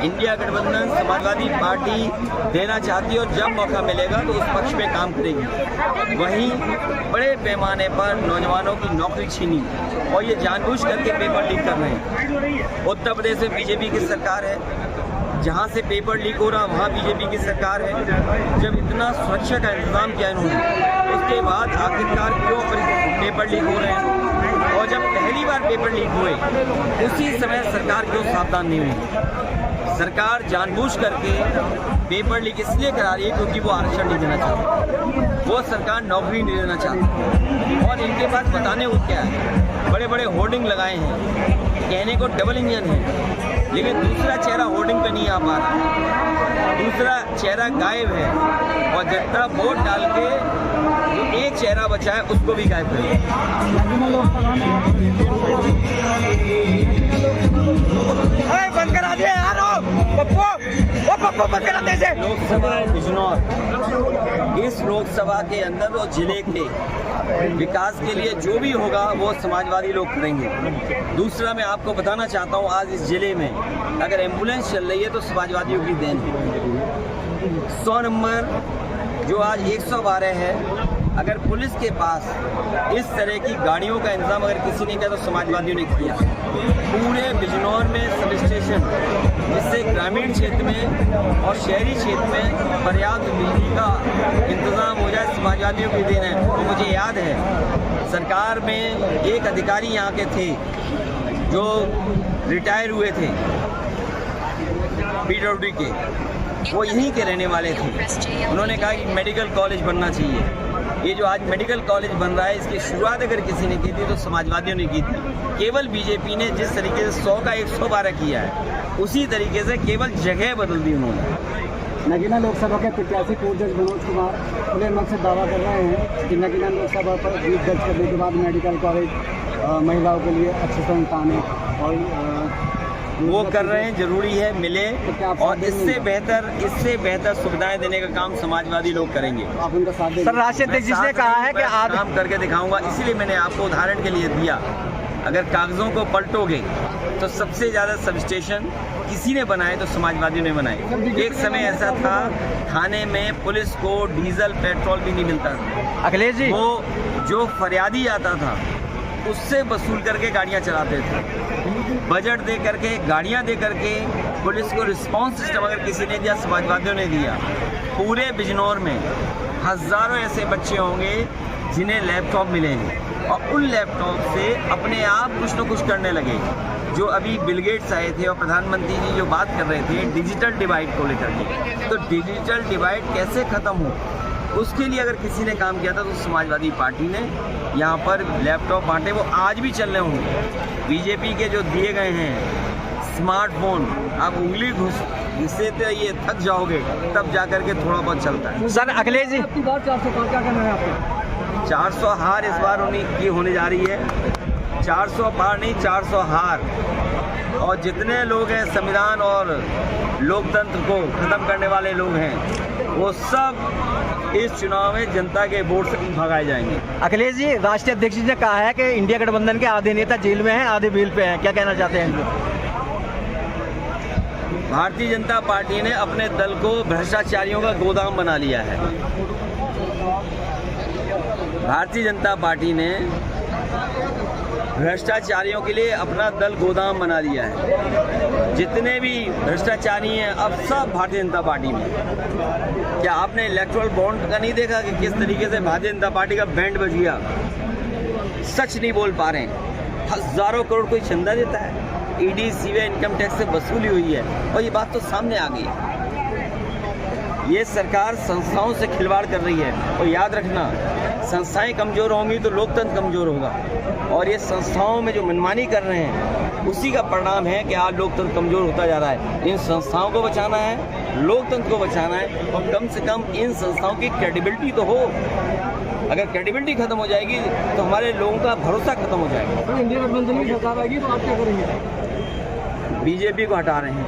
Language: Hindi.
इंडिया गठबंधन समाजवादी पार्टी देना चाहती है और जब मौका मिलेगा तो उस पक्ष में काम करेगी। वहीं बड़े पैमाने पर नौजवानों की नौकरी छीनी और ये जानबूझ करके पेपर लीक कर रहे हैं। उत्तर प्रदेश में बीजेपी की सरकार है, जहाँ से पेपर लीक हो रहा वहाँ बीजेपी की सरकार है। जब इतना सुरक्षा का इंतजाम किया इन्होंने, उसके बाद आखिरकार क्यों पेपर लीक हो रहे हैं? और जब पहली बार पेपर लीक हुए उसी समय सरकार क्यों सावधान नहीं हुई? सरकार जानबूझ करके पेपर लीक इसलिए करा रही है क्योंकि वो आरक्षण नहीं देना चाहती, वो सरकार नौकरी नहीं देना चाहती। और इनके पास बताने को क्या है, बड़े बड़े होर्डिंग लगाए हैं, कहने को डबल इंजन है, लेकिन दूसरा चेहरा होर्डिंग पे नहीं आ पा रहा, दूसरा चेहरा गायब है। और जनता वोट डाल के जो एक चेहरा बचा है उसको भी गायब करेगी। बंद करा दिया यार, पप्पो बंद करा दे। लोकसभा बिजनौर, इस लोकसभा के अंदर वो जिले के विकास के लिए जो भी होगा वो समाजवादी लोग करेंगे। दूसरा मैं आपको बताना चाहता हूँ, आज इस जिले में अगर एम्बुलेंस चल रही है तो समाजवादियों की देन है। 100 नंबर जो आज 112 है, अगर पुलिस के पास इस तरह की गाड़ियों का इंतजाम अगर किसी ने किया तो समाजवादियों ने किया। पूरे बिजनौर में सब स्टेशन, जिससे ग्रामीण क्षेत्र में और शहरी क्षेत्र में पर्याप्त बिजली का इंतजाम हो जाए, समाजवादियों की देन है। तो मुझे याद है सरकार में एक अधिकारी यहाँ के थे जो रिटायर हुए थे PWD के, वो यहीं के रहने वाले थे। उन्होंने कहा कि मेडिकल कॉलेज बनना चाहिए। ये जो आज मेडिकल कॉलेज बन रहा है, इसकी शुरुआत अगर किसी ने की थी तो समाजवादियों ने की थी। केवल बीजेपी ने जिस तरीके से 100 का 112 किया है, उसी तरीके से केवल जगह बदल दी उन्होंने। नगीना लोकसभा के प्रत्याशी पूर्व जज मनोज कुमार खुले मन से दावा कर रहे हैं कि नगीना लोकसभा पर जीत दर्ज करने के बाद मेडिकल कॉलेज महिलाओं के लिए अच्छे संस्थान है और वो कर रहे हैं, जरूरी है मिले, और इससे बेहतर सुविधाएं देने का काम समाजवादी लोग करेंगे। आप उनका साथ देंगे? सर, राष्ट्रीय अध्यक्ष जी ने कहा है कि आप काम करके दिखाऊंगा, इसीलिए मैंने आपको उदाहरण के लिए दिया। अगर कागजों को पलटोगे तो सबसे ज़्यादा सब स्टेशन किसी ने बनाए तो समाजवादियों ने बनाए। एक समय ऐसा था थाने में पुलिस को डीजल पेट्रोल भी नहीं मिलता था। अखिलेश जी, वो जो फरियादी आता था उससे वसूल करके गाड़ियां चलाते थे। बजट दे करके, गाड़ियां दे करके पुलिस को रिस्पांस सिस्टम अगर किसी ने दिया, समाजवादियों ने दिया। पूरे बिजनौर में हज़ारों ऐसे बच्चे होंगे जिन्हें लैपटॉप मिले हैं और उन लैपटॉप से अपने आप कुछ न कुछ करने लगे। जो अभी बिल गेट्स आए थे और प्रधानमंत्री जी जो बात कर रहे थे डिजिटल डिवाइड को लेकर के, तो डिजिटल डिवाइड कैसे ख़त्म हो, उसके लिए अगर किसी ने काम किया था तो समाजवादी पार्टी ने यहाँ पर लैपटॉप बांटे। वो आज भी चल रहे होंगे। बीजेपी के जो दिए गए हैं स्मार्टफोन, आप उंगली घुसते ये थक जाओगे तब जाकर के थोड़ा बहुत चलता है। सर अखिलेश जी, 400 हार इस बार की होने जा रही है। 400 पार नहीं, 400 हार। और जितने लोग हैं संविधान और लोकतंत्र को खत्म करने वाले लोग हैं, वो सब इस चुनाव में जनता के वोट से भगाए जाएंगे। अखिलेश जी, राष्ट्रीय अध्यक्ष जी ने कहा है कि इंडिया गठबंधन के आधे नेता जेल में हैं, आधे बेल पे हैं, क्या कहना चाहते हैं? भारतीय जनता पार्टी ने अपने दल को भ्रष्टाचारियों का गोदाम बना लिया है। भारतीय जनता पार्टी ने भ्रष्टाचारियों के लिए अपना दल गोदाम बना लिया है। जितने भी भ्रष्टाचारी हैं अब सब भारतीय जनता पार्टी में। क्या आपने इलेक्टोरल बॉन्ड का नहीं देखा कि किस तरीके से भारतीय जनता पार्टी का बैंड बज गया? सच नहीं बोल पा रहे हैं। हजारों करोड़ कोई चंदा देता है, ईडी सीबीआई इनकम टैक्स से वसूली हुई है और ये बात तो सामने आ गई है। ये सरकार संस्थाओं से खिलवाड़ कर रही है और याद रखना, संस्थाएं कमज़ोर होंगी तो लोकतंत्र कमज़ोर होगा। और ये संस्थाओं में जो मनमानी कर रहे हैं उसी का परिणाम है कि आज लोकतंत्र कमज़ोर होता जा रहा है। इन संस्थाओं को बचाना है, लोकतंत्र को बचाना है और कम से कम इन संस्थाओं की क्रेडिबिलिटी तो हो। अगर क्रेडिबिलिटी खत्म हो जाएगी तो हमारे लोगों का भरोसा खत्म हो जाएगा। इंडिया गठबंधन की सरकार आएगी तो आप क्या करेंगे? बीजेपी को हटा रहे हैं।